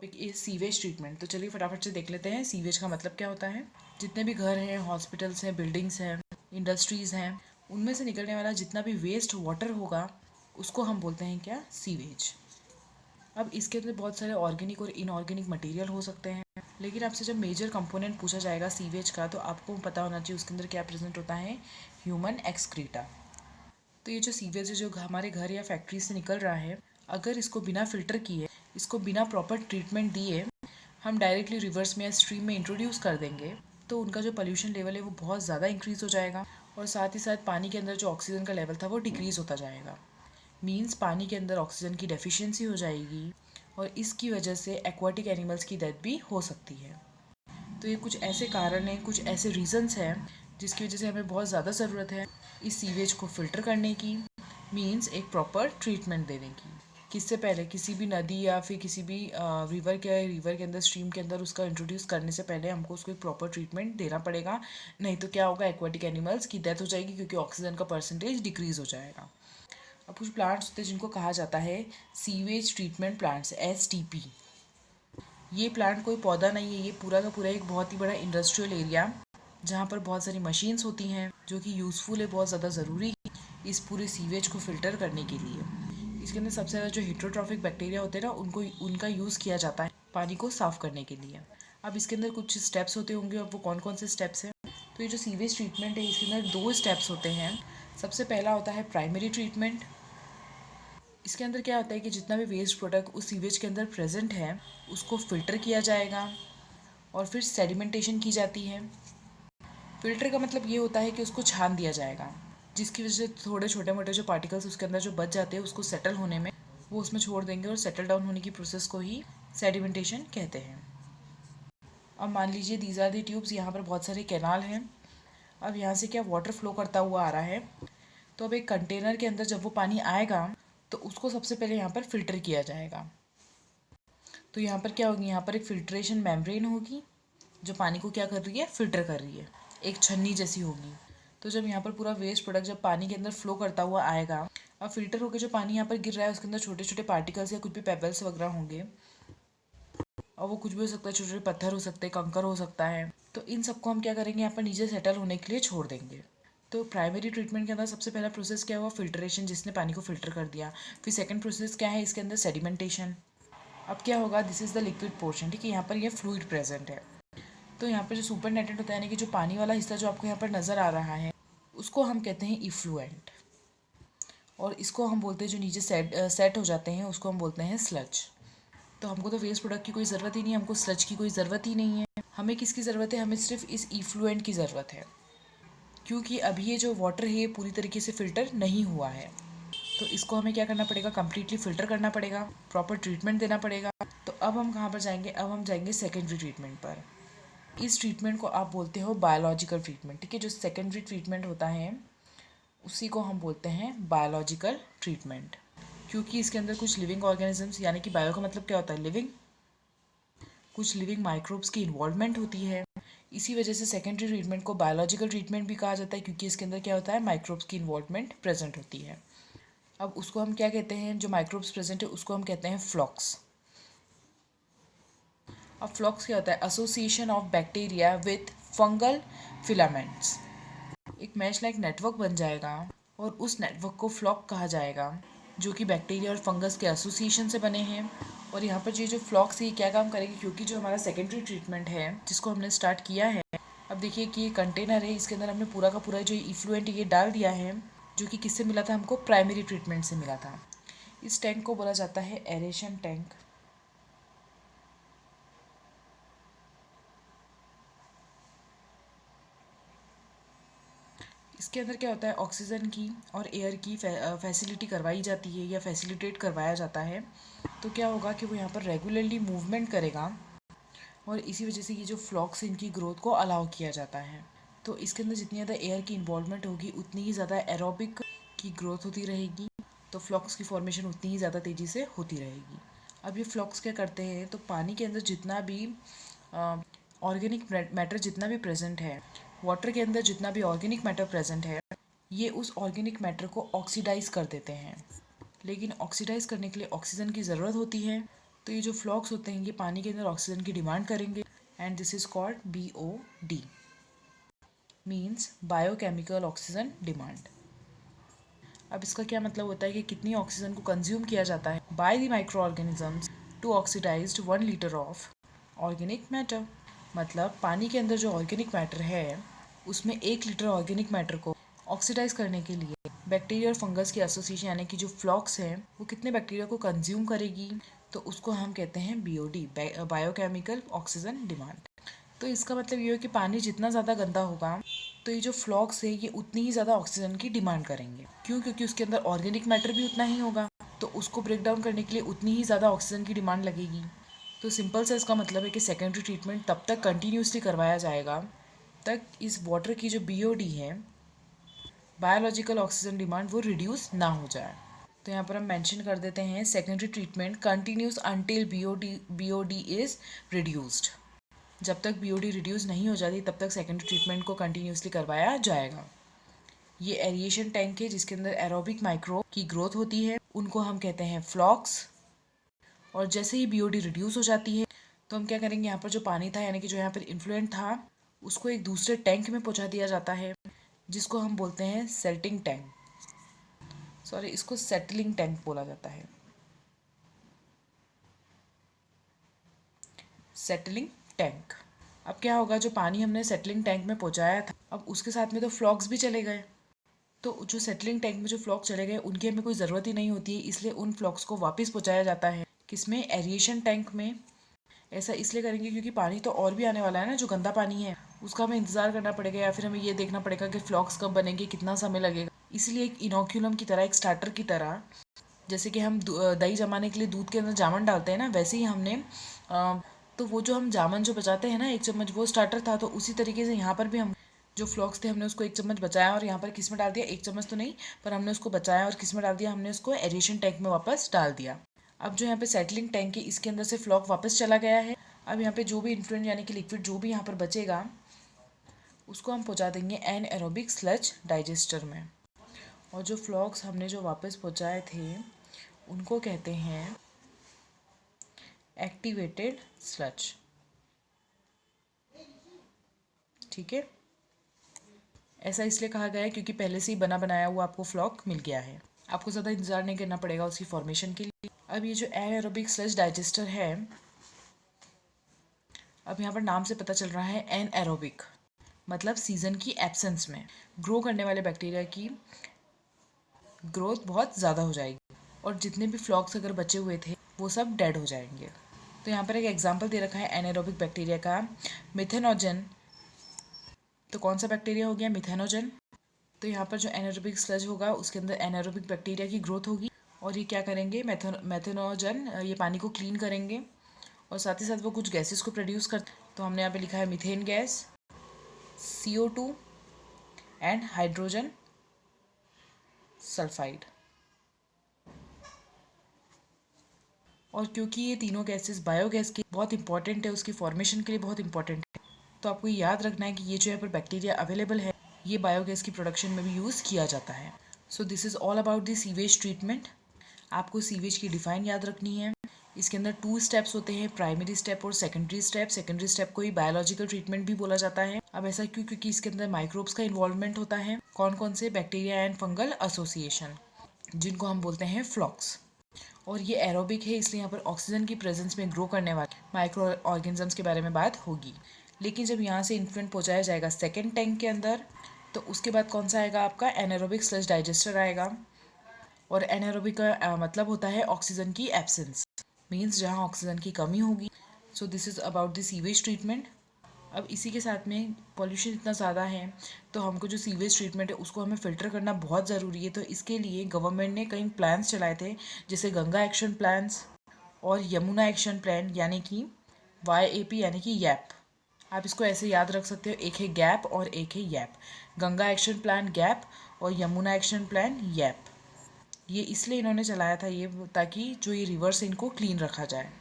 इस sewage treatment. तो चलिए फटाफट से देख लेते हैं सीवेज का मतलब क्या होता है। जितने भी घर हैं, हॉस्पिटल्स हैं, बिल्डिंग्स हैं, इंडस्ट्रीज़ हैं, उनमें से निकलने वाला जितना भी वेस्ट वाटर होगा उसको हम बोलते हैं क्या, सीवेज। अब इसके अंदर बहुत सारे ऑर्गेनिक और इनऑर्गेनिक मटेरियल हो सकते हैं, लेकिन आपसे जब मेजर कंपोनेंट पूछा जाएगा सीवेज का तो आपको पता होना चाहिए उसके अंदर क्या प्रेजेंट होता है, ह्यूमन एक्सक्रीटा। तो ये जो सीवेज है जो हमारे घर या फैक्ट्री से निकल रहा है, अगर इसको बिना फिल्टर किए, इसको बिना प्रॉपर ट्रीटमेंट दिए हम डायरेक्टली रिवर्स में या स्ट्रीम में इंट्रोड्यूस कर देंगे तो उनका जो पोल्यूशन लेवल है वो बहुत ज़्यादा इंक्रीज़ हो जाएगा और साथ ही साथ पानी के अंदर जो ऑक्सीजन का लेवल था वो डिक्रीज़ होता जाएगा। मीन्स पानी के अंदर ऑक्सीजन की डेफिशिएंसी हो जाएगी और इसकी वजह से एक्वाटिक एनिमल्स की डेथ भी हो सकती है। तो ये कुछ ऐसे कारण हैं, कुछ ऐसे रीजंस हैं जिसकी वजह से हमें बहुत ज़्यादा ज़रूरत है इस सीवेज को फ़िल्टर करने की, मीन्स एक प्रॉपर ट्रीटमेंट देने की। किससे पहले, किसी भी नदी या फिर किसी भी रिवर के अंदर, स्ट्रीम के अंदर उसका इंट्रोड्यूस करने से पहले हमको उसको एक प्रॉपर ट्रीटमेंट देना पड़ेगा। नहीं तो क्या होगा, एक्वाटिक एनिमल्स की डेथ हो जाएगी क्योंकि ऑक्सीजन का परसेंटेज डिक्रीज़ हो जाएगा। अब कुछ प्लांट्स होते हैं जिनको कहा जाता है सीवेज ट्रीटमेंट प्लांट्स, STP। ये प्लांट कोई पौधा नहीं है, ये पूरा का पूरा एक बहुत ही बड़ा इंडस्ट्रियल एरिया जहाँ पर बहुत सारी मशीन्स होती हैं जो कि यूज़फुल है, बहुत ज़्यादा ज़रूरी है इस पूरे सीवेज को फ़िल्टर करने के लिए। इसके अंदर सबसे ज़्यादा जो हेट्रोट्रॉफिक बैक्टीरिया होते हैं ना, उनका यूज़ किया जाता है पानी को साफ़ करने के लिए। अब इसके अंदर कुछ स्टेप्स होते होंगे, अब वो कौन कौन से स्टेप्स हैं। तो ये जो सीवेज ट्रीटमेंट है इसके अंदर 2 स्टेप्स होते हैं। सबसे पहला होता है प्राइमरी ट्रीटमेंट। इसके अंदर क्या होता है कि जितना भी वेस्ट प्रोडक्ट उस सीवेज के अंदर प्रेजेंट है उसको फ़िल्टर किया जाएगा और फिर सेडिमेंटेशन की जाती है। फ़िल्टर का मतलब ये होता है कि उसको छान दिया जाएगा, जिसकी वजह से थोड़े छोटे मोटे जो पार्टिकल्स उसके अंदर जो बच जाते हैं उसको सेटल होने में वो उसमें छोड़ देंगे और सेटल डाउन होने की प्रोसेस को ही सेडिमेंटेशन कहते हैं। अब मान लीजिए दीज आर दी ट्यूब्स, यहाँ पर बहुत सारे कैनाल हैं। अब यहाँ से क्या वाटर फ्लो करता हुआ आ रहा है, तो अब एक कंटेनर के अंदर जब वो पानी आएगा तो उसको सबसे पहले यहाँ पर फ़िल्टर किया जाएगा। तो यहाँ पर क्या होगी, यहाँ पर एक फ़िल्ट्रेशन मेम्ब्रेन होगी जो पानी को क्या कर रही है, फ़िल्टर कर रही है, एक छन्नी जैसी होगी। तो जब यहाँ पर पूरा वेस्ट प्रोडक्ट जब पानी के अंदर फ्लो करता हुआ आएगा, अब फ़िल्टर होकर जो पानी यहाँ पर गिर रहा है उसके अंदर छोटे छोटे पार्टिकल्स या कुछ भी पेबल्स वगैरह होंगे, और वो कुछ भी हो सकता है, छोटे छोटे पत्थर हो सकते हैं, कंकर हो सकता है। तो इन सबको हम क्या करेंगे, यहाँ पर नीचे सेटल होने के लिए छोड़ देंगे। तो प्राइमरी ट्रीटमेंट के अंदर सबसे पहला प्रोसेस क्या हुआ, फिल्ट्रेशन, जिसने पानी को फ़िल्टर कर दिया। फिर सेकंड प्रोसेस क्या है इसके अंदर, सेडिमेंटेशन। अब क्या होगा, this is the liquid portion, ठीक है, यहाँ पर ये फ्लूइड प्रेजेंट है। तो यहाँ पर जो सुपरनेटेड होता है यानी कि जो पानी वाला हिस्सा जो आपको यहाँ पर नज़र आ रहा है उसको हम कहते हैं इफ्लुएंट, और इसको हम बोलते हैं जो नीचे सेट हो जाते हैं उसको हम बोलते हैं स्लज। तो हमको तो वेस्ट प्रोडक्ट की कोई ज़रूरत ही नहीं है, हमको स्लज की कोई ज़रूरत ही नहीं है। हमें किसकी ज़रूरत है, हमें सिर्फ इस इफ्लुएंट की ज़रूरत है, क्योंकि अभी ये जो वाटर है ये पूरी तरीके से फ़िल्टर नहीं हुआ है। तो इसको हमें क्या करना पड़ेगा, कम्प्लीटली फ़िल्टर करना पड़ेगा, प्रॉपर ट्रीटमेंट देना पड़ेगा। तो अब हम कहाँ पर जाएंगे, अब हम जाएंगे सेकेंडरी ट्रीटमेंट पर। इस ट्रीटमेंट को आप बोलते हो बायोलॉजिकल ट्रीटमेंट, ठीक है। जो सेकेंडरी ट्रीटमेंट होता है उसी को हम बोलते हैं बायोलॉजिकल ट्रीटमेंट, क्योंकि इसके अंदर कुछ लिविंग ऑर्गेनिजम्स, यानी कि बायो का मतलब क्या होता है, लिविंग, कुछ लिविंग माइक्रोब्स की इन्वॉल्वमेंट होती है। इसी वजह से सेकेंडरी ट्रीटमेंट को बायोलॉजिकल ट्रीटमेंट भी कहा जाता है, क्योंकि इसके अंदर क्या होता है, माइक्रोब्स की इन्वॉल्वमेंट प्रेजेंट होती है। अब उसको हम क्या कहते हैं, जो माइक्रोब्स प्रेजेंट है उसको हम कहते हैं फ्लॉक्स। अब फ्लॉक्स क्या होता है, association of bacteria with fungal filaments. एक मैश लाइक नेटवर्क बन जाएगा और उस नेटवर्क को फ्लॉक कहा जाएगा, जो कि बैक्टीरिया और फंगस के एसोसिएशन से बने हैं। और यहाँ पर ये जो फ्लॉक्स है क्या काम करेगी, क्योंकि जो हमारा सेकेंडरी ट्रीटमेंट है जिसको हमने स्टार्ट किया है, अब देखिए कि ये कंटेनर है, इसके अंदर हमने पूरा का पूरा जो इफ्लुएंट ये डाल दिया है, जो कि किससे मिला था, हमको प्राइमरी ट्रीटमेंट से मिला था। इस टैंक को बोला जाता है एरेशन टैंक। इसके अंदर क्या होता है, ऑक्सीजन की और एयर की फैसिलिटी करवाई जाती है या फैसिलिटेट करवाया जाता है। तो क्या होगा कि वो यहाँ पर रेगुलरली मूवमेंट करेगा और इसी वजह से ये जो फ्लॉक्स इनकी ग्रोथ को अलाउ किया जाता है। तो इसके अंदर जितनी ज़्यादा एयर की इन्वॉल्वमेंट होगी उतनी ही ज़्यादा एरोबिक की ग्रोथ होती रहेगी, तो फ्लॉक्स की फॉर्मेशन उतनी ही ज़्यादा तेज़ी से होती रहेगी। अब ये फ्लॉक्स क्या करते हैं, तो पानी के अंदर जितना भी ऑर्गेनिक मैटर जितना भी प्रेजेंट है, वाटर के अंदर जितना भी ऑर्गेनिक मैटर प्रेजेंट है, ये उस ऑर्गेनिक मैटर को ऑक्सीडाइज कर देते हैं। लेकिन ऑक्सीडाइज करने के लिए ऑक्सीजन की ज़रूरत होती है, तो ये जो फ्लॉक्स होते हैं ये पानी के अंदर ऑक्सीजन की डिमांड करेंगे and this is called BOD, means biochemical oxygen demand. अब इसका क्या मतलब होता है कि कितनी ऑक्सीजन को कंज्यूम किया जाता है by the micro organisms to oxidised 1 litre of organic matter. मतलब पानी के अंदर जो ऑर्गेनिक मैटर है उसमें 1 लीटर ऑर्गेनिक मैटर को ऑक्सीडाइज करने के लिए बैक्टीरिया और फंगस की एसोसिएशन यानी कि जो फ्लॉक्स है वो कितने बैक्टीरिया को कंज्यूम करेगी, तो उसको हम कहते हैं BOD, बायोकेमिकल ऑक्सीजन डिमांड। तो इसका मतलब ये है कि पानी जितना ज़्यादा गंदा होगा तो ये जो फ्लॉक्स है ये उतनी ही ज़्यादा ऑक्सीजन की डिमांड करेंगे। क्यों? क्योंकि उसके अंदर ऑर्गेनिक मैटर भी उतना ही होगा, तो उसको ब्रेक डाउन करने के लिए उतनी ही ज़्यादा ऑक्सीजन की डिमांड लगेगी। तो सिंपल से इसका मतलब है कि सेकेंडरी ट्रीटमेंट तब तक कंटिन्यूसली करवाया जाएगा तक इस वाटर की जो BOD है, बायोलॉजिकल ऑक्सीजन डिमांड, वो रिड्यूस ना हो जाए। तो यहाँ पर हम मेंशन कर देते हैं secondary treatment continuous until BOD is reduced. जब तक BOD रिड्यूस नहीं हो जाती तब तक सेकेंडरी ट्रीटमेंट को कंटिन्यूसली करवाया जाएगा। ये एरिएशन टैंक है जिसके अंदर एरोबिक माइक्रोब की ग्रोथ होती है, उनको हम कहते हैं फ्लॉक्स। और जैसे ही BOD रिड्यूस हो जाती है तो हम क्या करेंगे, यहाँ पर जो पानी था यानी कि जो यहाँ पर इन्फ्लुएंट था उसको एक दूसरे टैंक में पहुँचा दिया जाता है जिसको हम बोलते हैं सेल्टिंग टैंक, सॉरी इसको सेटलिंग टैंक बोला जाता है, सेटलिंग टैंक। अब क्या होगा, जो पानी हमने सेटलिंग टैंक में पहुंचाया था अब उसके साथ में तो फ्लॉक्स भी चले गए, तो जो सेटलिंग टैंक में जो फ्लॉक्स चले गए उनकी हमें कोई ज़रूरत ही नहीं होती है, इसलिए उन फ्लॉक्स को वापस पहुंचाया जाता है किसमें, एरिएशन टैंक में। ऐसा इसलिए करेंगे क्योंकि पानी तो और भी आने वाला है ना, जो गंदा पानी है उसका हमें इंतज़ार करना पड़ेगा या फिर हमें ये देखना पड़ेगा कि फ्लॉक्स कब बनेंगे, कितना समय लगेगा। इसलिए एक इनोक्यूलम की तरह, एक स्टार्टर की तरह, जैसे कि हम दही जमाने के लिए दूध के अंदर जामन डालते हैं ना, वैसे ही हमने तो वो जो हम जामन जो बचाते हैं ना 1 चम्मच, वो स्टार्टर था। तो उसी तरीके से यहाँ पर भी हम जो फ्लॉक्स थे हमने उसको 1 चम्मच बचाया और यहाँ पर किस में डाल दिया, 1 चम्मच तो नहीं पर हमने उसको बचाया और किस में डाल दिया, हमने उसको एरिएशन टैंक में वापस डाल दिया। अब जो यहाँ पे सेटलिंग टैंक है इसके अंदर से फ्लॉक वापस चला गया है। अब यहाँ पे जो भी इन्फ्लुएंट यानी कि लिक्विड जो भी यहाँ पर बचेगा उसको हम पहुँचा देंगे एनएरोबिक स्लज डाइजेस्टर में। और जो फ्लॉक्स हमने जो वापस पहुँचाए थे उनको कहते हैं एक्टिवेटेड स्लज। ठीक है, ऐसा इसलिए कहा गया है क्योंकि पहले से ही बना बनाया हुआ आपको फ्लॉक मिल गया है, आपको ज़्यादा इंतजार नहीं करना पड़ेगा उसकी फॉर्मेशन के लिए। अब ये जो एनएरोबिक स्लज डाइजेस्टर है, अब यहाँ पर नाम से पता चल रहा है एनएरोबिक मतलब सीजन की एब्सेंस में ग्रो करने वाले बैक्टीरिया की ग्रोथ बहुत ज़्यादा हो जाएगी और जितने भी फ्लॉक्स अगर बचे हुए थे वो सब डेड हो जाएंगे। तो यहाँ पर एक एग्जांपल दे रखा है एनाएरोबिक बैक्टीरिया का, मिथेनोजन। तो कौन सा बैक्टीरिया हो गया, मिथेनोजन। तो यहाँ पर जो एनाएरोबिक स्लज होगा उसके अंदर एनाएरोबिक बैक्टीरिया की ग्रोथ होगी और ये क्या करेंगे, मेथेनोजन ये पानी को क्लीन करेंगे और साथ ही साथ वो कुछ गैसेस को प्रोड्यूस कर। तो हमने यहाँ पे लिखा है methane gas, CO2 and hydrogen sulphide. और क्योंकि ये तीनों गैसेस बायोगैस के बहुत इंपॉर्टेंट है, उसकी फॉर्मेशन के लिए बहुत इंपॉर्टेंट है, तो आपको याद रखना है कि ये जो यहाँ पर बैक्टीरिया अवेलेबल है ये बायोगैस की प्रोडक्शन में भी यूज़ किया जाता है। So this is all about the sewage treatment. आपको सीवेज की डिफाइन याद रखनी है। इसके अंदर 2 स्टेप्स होते हैं, प्राइमरी स्टेप और सेकेंडरी स्टेप। सेकेंडरी स्टेप को ही बायोलॉजिकल ट्रीटमेंट भी बोला जाता है। अब ऐसा क्यों, क्योंकि इसके अंदर माइक्रोब्स का इन्वॉल्वमेंट होता है। कौन कौन से, बैक्टीरिया एंड फंगल एसोसिएशन जिनको हम बोलते हैं फ्लॉक्स। और ये एरोबिक है इसलिए यहाँ पर ऑक्सीजन की प्रेजेंस में ग्रो करने वाले माइक्रो ऑर्गेनिजम्स के बारे में बात होगी। लेकिन जब यहाँ से इन्फ्लुएंट पहुँचाया जाएगा सेकेंड टैंक के अंदर तो उसके बाद कौन सा आएगा, आपका एनाएरोबिक स्लज डाइजेस्टर आएगा। और एनाएरोबिक का मतलब होता है ऑक्सीजन की एब्सेंस, मीन्स जहाँ ऑक्सीजन की कमी होगी। So this is about the sewage treatment. अब इसी के साथ में पॉल्यूशन इतना ज़्यादा है तो हमको जो सीवेज ट्रीटमेंट है उसको हमें फ़िल्टर करना बहुत ज़रूरी है। तो इसके लिए गवर्नमेंट ने कई प्लान्स चलाए थे, जैसे गंगा एक्शन प्लान्स और यमुना एक्शन प्लान यानी कि YAP यानी कि YAP। आप इसको ऐसे याद रख सकते हो, एक है गैप और एक है YAP। Ganga action plan gap और यमुना एक्शन प्लान YAP। ये इसलिए इन्होंने चलाया था ये ताकि जो ये रिवर्स है इनको क्लीन रखा जाए।